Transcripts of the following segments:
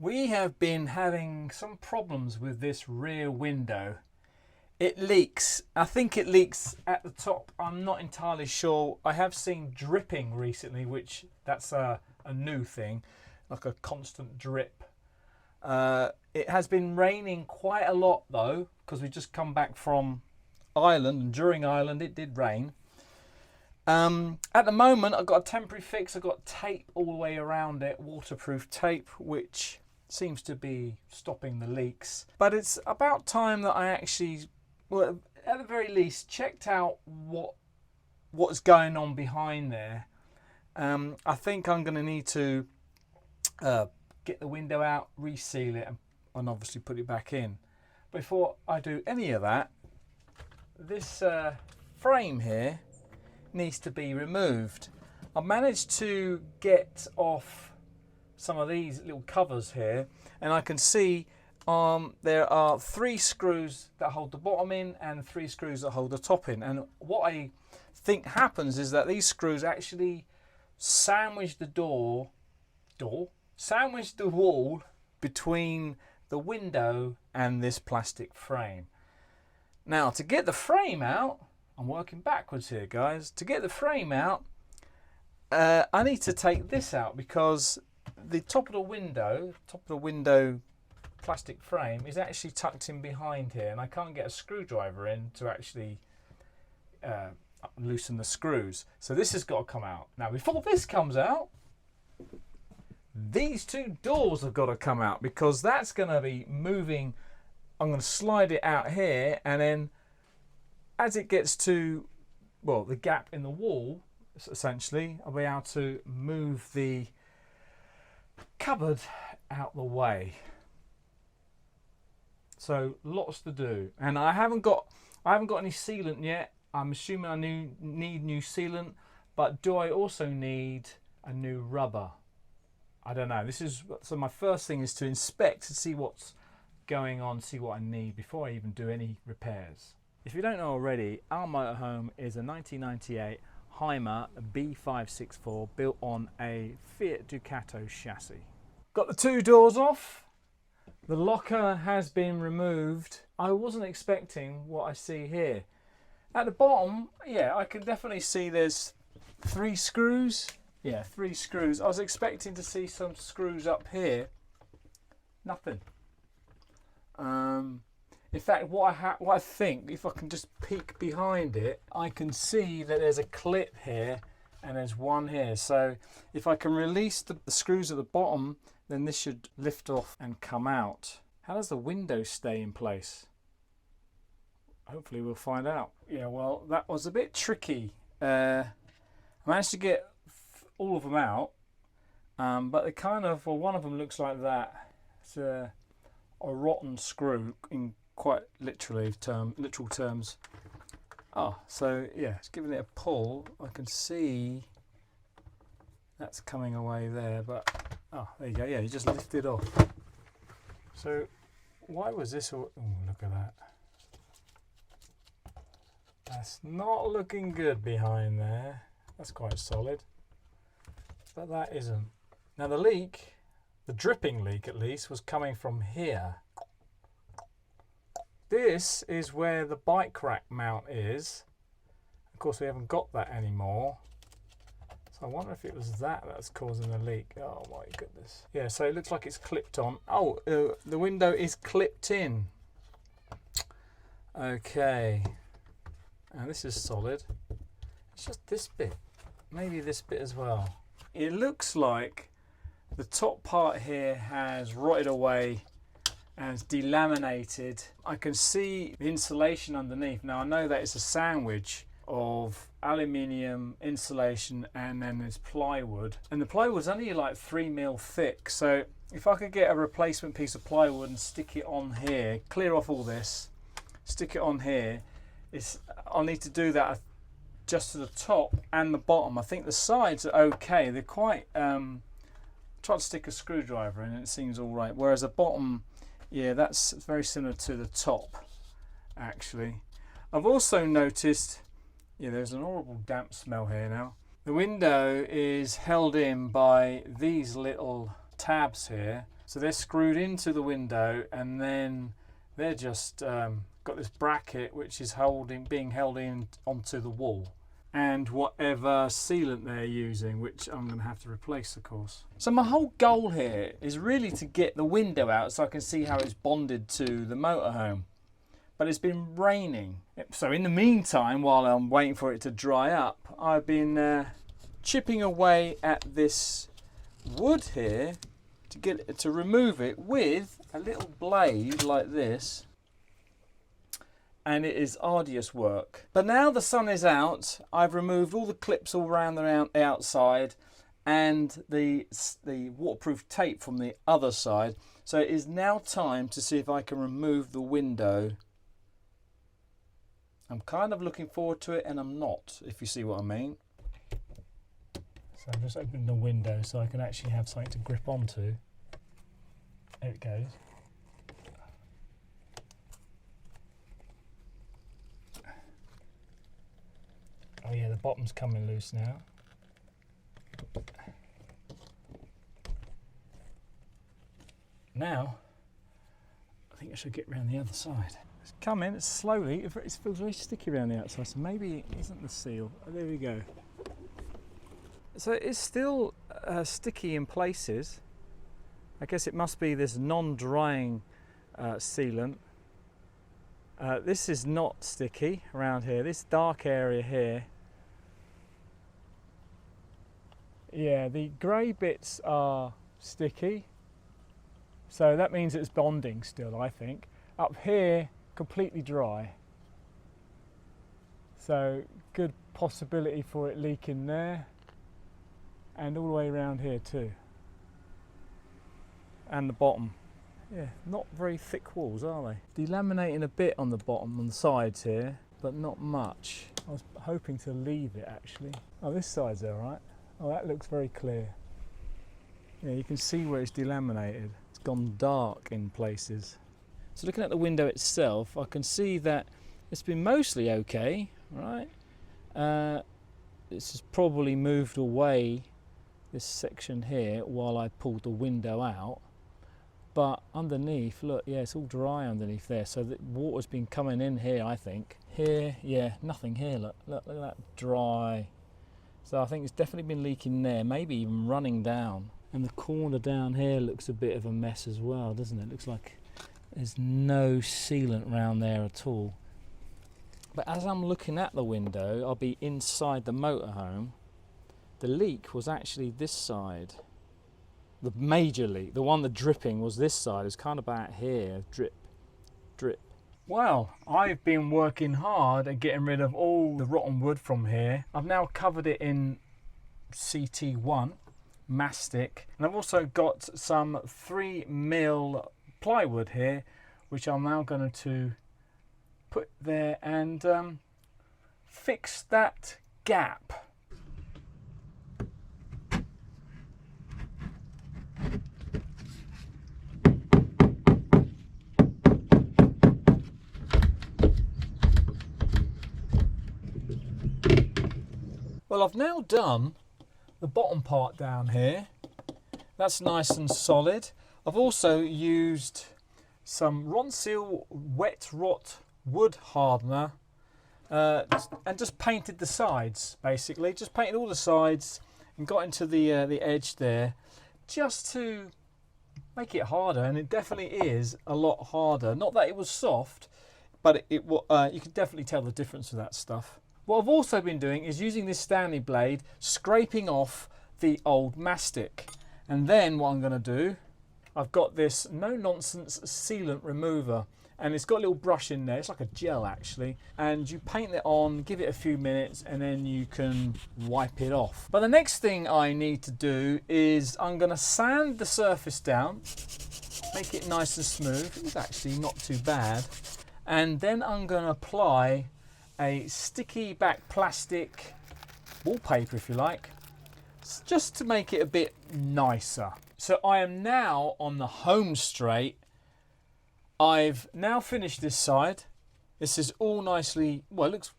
We have been having some problems with this rear window. It leaks. I think it leaks at the top. I'm not entirely sure. I have seen dripping recently, which that's a new thing, like a constant drip. It has been raining quite a lot though, because we just come back from Ireland, and during Ireland it did rain. At the moment I've got a temporary fix. I've got tape all the way around it, waterproof tape, which seems to be stopping the leaks. But it's about time that I actually, well, at the very least, checked out what's going on behind there. I think I'm going to need to get the window out, reseal it, and obviously put it back in. Before I do any of that, this frame here needs to be removed. I managed to get off some of these little covers here, and I can see there are 3 screws that hold the bottom in and 3 screws that hold the top in. And what I think happens is that these screws actually sandwich the sandwich the wall between the window and this plastic frame. Now, to get the frame out, I'm working backwards here, guys. To get the frame out, I need to take this out, because the top of the window plastic frame is actually tucked in behind here, and I can't get a screwdriver in to actually loosen the screws. So this has got to come out. Now, before this comes out, these 2 doors have got to come out, because that's going to be moving. I'm going to slide it out here, and then as it gets to, well, the gap in the wall, essentially, I'll be able to move the cupboard out the way. So lots to do, and I haven't got any sealant yet. I'm assuming I need new sealant, but do I also need a new rubber? I don't know. So my first thing is to inspect to see what's going on, see what I need before I even do any repairs. If you don't know already, our motorhome is a 1998 Herman B564 built on a Fiat Ducato chassis. Got the 2 doors off. The locker has been removed. I wasn't expecting what I see here. At the bottom, yeah, I can definitely see there's 3 screws. Yeah, 3 screws. I was expecting to see some screws up here. Nothing. In fact, what I think, if I can just peek behind it, I can see that there's a clip here and there's one here. So if I can release the screws at the bottom, then this should lift off and come out. How does the window stay in place? Hopefully we'll find out. Yeah, well, that was a bit tricky. I managed to get all of them out, but they kind of, well, one of them looks like that. It's a rotten screw in quite literal terms. So yeah, it's giving it a pull. I can see that's coming away there, but there you go. Yeah, you just lift it off. So why was this all? Oh, look at that. That's not looking good behind there. That's quite solid, but that isn't. Now the leak, the dripping leak at least, was coming from here. This is where the bike rack mount is. Of course, we haven't got that anymore. So I wonder if it was that's causing the leak. Oh my goodness. Yeah, so it looks like it's clipped on. Oh, the window is clipped in. Okay. And this is solid. It's just this bit. Maybe this bit as well. It looks like the top part here has rotted away and it's delaminated. I can see the insulation underneath. Now I know that it's a sandwich of aluminium insulation and then there's plywood, and the plywood's only like 3mm thick. So if I could get a replacement piece of plywood and stick it on here, clear off all this, stick it on here, I'll need to do that just to the top and the bottom. I think the sides are okay. They're quite try to stick a screwdriver in and it seems all right, whereas the bottom, yeah, that's very similar to the top actually. I've also noticed, yeah, there's an horrible damp smell here now. The window is held in by these little tabs here, So they're screwed into the window, and then they're just got this bracket which is being held in onto the wall, and whatever sealant they're using, which I'm going to have to replace, of course. So my whole goal here is really to get the window out so I can see how it's bonded to the motorhome. But it's been raining. So in the meantime, while I'm waiting for it to dry up, I've been chipping away at this wood here to remove it with a little blade like this. And it is arduous work. But now the sun is out, I've removed all the clips all around the outside and the waterproof tape from the other side. So it is now time to see if I can remove the window. I'm kind of looking forward to it, and I'm not, if you see what I mean. So I'm just opening the window so I can actually have something to grip onto. There it goes. Oh yeah, the bottom's coming loose now. Now, I think I should get around the other side. It's coming, it's slowly, it feels very sticky around the outside, so maybe it isn't the seal. Oh, there we go. So it's still sticky in places. I guess it must be this non-drying sealant. This is not sticky around here, this dark area here. Yeah, the grey bits are sticky, so that means it's bonding still, I think. Up here, completely dry. So good possibility for it leaking there, and all the way around here too. And the bottom. Yeah, not very thick walls, are they? Delaminating a bit on the bottom, on the sides here, but not much. I was hoping to leave it actually. Oh, this side's all right. Oh, that looks very clear. Yeah, you can see where it's delaminated. It's gone dark in places. So looking at the window itself, I can see that it's been mostly okay, right? This has probably moved away, this section here, while I pulled the window out. But underneath, look, yeah, it's all dry underneath there. So the water's been coming in here, I think. Here, yeah, nothing here, look at that, dry. So I think it's definitely been leaking there, maybe even running down. And the corner down here looks a bit of a mess as well, doesn't it? Looks like there's no sealant around there at all. But as I'm looking at the window, I'll be inside the motorhome. The leak was actually this side. The major leak, the one, the dripping, was this side. It's kind of about here, drip, drip. Well, I've been working hard at getting rid of all the rotten wood from here. I've now covered it in CT1 mastic, and I've also got some 3mm plywood here, which I'm now going to put there and fix that gap. Well, I've now done the bottom part down here. That's nice and solid. I've also used some Seamseal wet rot wood hardener and just painted the sides, basically. Just painted all the sides and got into the edge there just to make it harder, and it definitely is a lot harder. Not that it was soft, but you can definitely tell the difference with that stuff. What I've also been doing is using this Stanley blade, scraping off the old mastic. And then what I'm going to do, I've got this no-nonsense sealant remover, and it's got a little brush in there. It's like a gel actually, and you paint it on, give it a few minutes, and then you can wipe it off. But the next thing I need to do is I'm going to sand the surface down, make it nice and smooth. It's actually not too bad. And then I'm going to apply a sticky back plastic wallpaper, if you like, just to make it a bit nicer. So I am now on the home straight. I've now finished this side. This is all nicely, well, it looks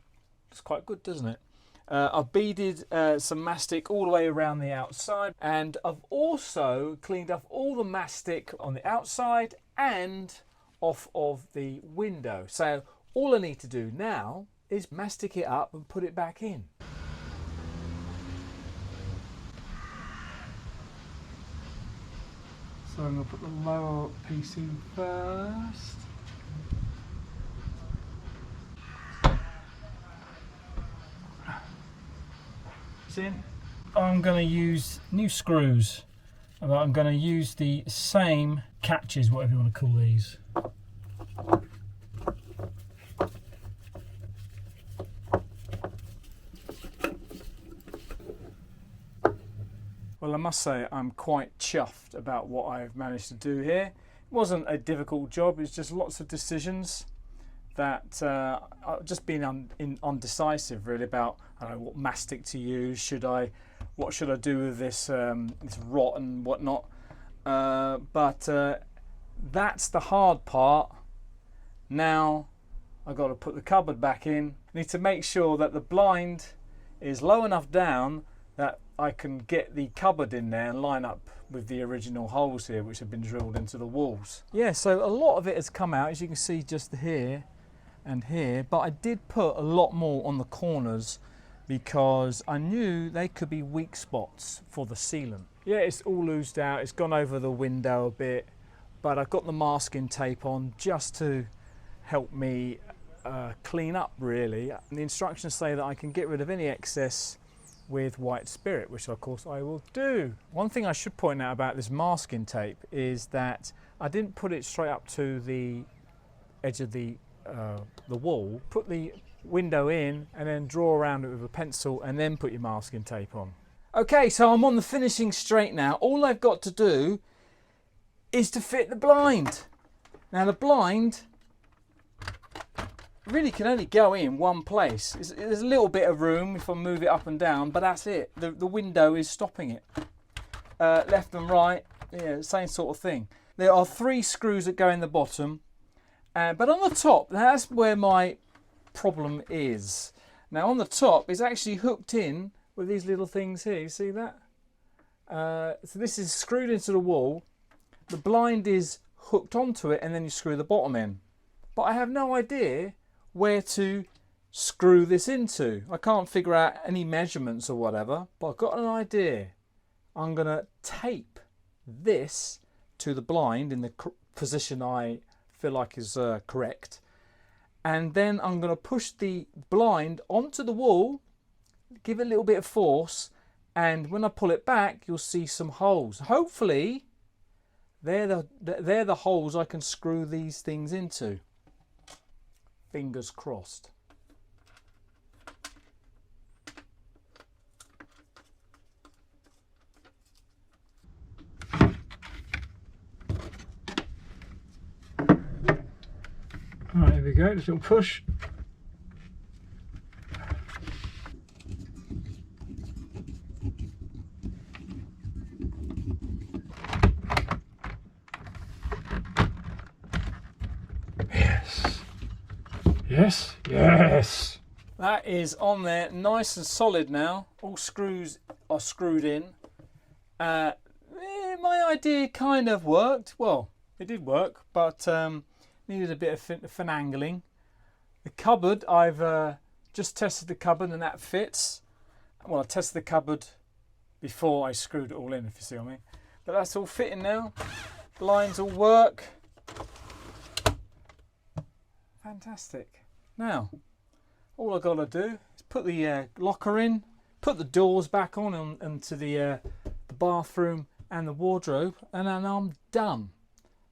quite good, doesn't it? I've beaded some mastic all the way around the outside, and I've also cleaned off all the mastic on the outside and off of the window. So all I need to do now is mastic it up and put it back in. So I'm going to put the lower piece in first. In. I'm going to use new screws. I'm going to use the same catches, whatever you want to call these. Well, I must say I'm quite chuffed about what I've managed to do here. It wasn't a difficult job, it's just lots of decisions that I've just been undecisive really about what mastic to use. What should I do with this this rot and whatnot? But that's the hard part. Now I've got to put the cupboard back in. I need to make sure that the blind is low enough down that I can get the cupboard in there and line up with the original holes here, which have been drilled into the walls. Yeah, so a lot of it has come out, as you can see just here and here, but I did put a lot more on the corners because I knew they could be weak spots for the sealant. Yeah, it's all oozed out, it's gone over the window a bit, but I've got the masking tape on just to help me clean up really. And the instructions say that I can get rid of any excess with white spirit, which of course I will do. One thing I should point out about this masking tape is that I didn't put it straight up to the edge of the wall. Put the window in and then draw around it with a pencil and then put your masking tape on. Okay, so I'm on the finishing straight now. All I've got to do is to fit the blind. Now the blind really can only go in one place. There's a little bit of room if I move it up and down, but that's it. The window is stopping it. Left and right, yeah, same sort of thing. There are 3 screws that go in the bottom. But on the top, that's where my problem is. Now on the top, it's actually hooked in with these little things here. You see that? So this is screwed into the wall. The blind is hooked onto it, and then you screw the bottom in. But I have no idea where to screw this into. I can't figure out any measurements or whatever, but I've got an idea. I'm going to tape this to the blind in the position I feel like is correct, and then I'm going to push the blind onto the wall, give it a little bit of force, and when I pull it back you'll see some holes. Hopefully they're the holes I can screw these things into. Fingers crossed. Right, here we go, just a little push. Yes. Yes, yes. That is on there, nice and solid now. All screws are screwed in. My idea kind of worked. Well, it did work, but needed a bit of finagling. The cupboard, I've just tested the cupboard and that fits. Well, I tested the cupboard before I screwed it all in, if you see what I mean. But that's all fitting now. Blinds all work. Fantastic. Now, all I've got to do is put the locker in, put the doors back on into the bathroom and the wardrobe, and then I'm done.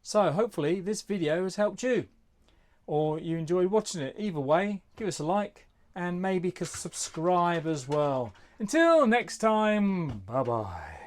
So hopefully this video has helped you, or you enjoyed watching it. Either way, give us a like and maybe subscribe as well. Until next time, bye bye.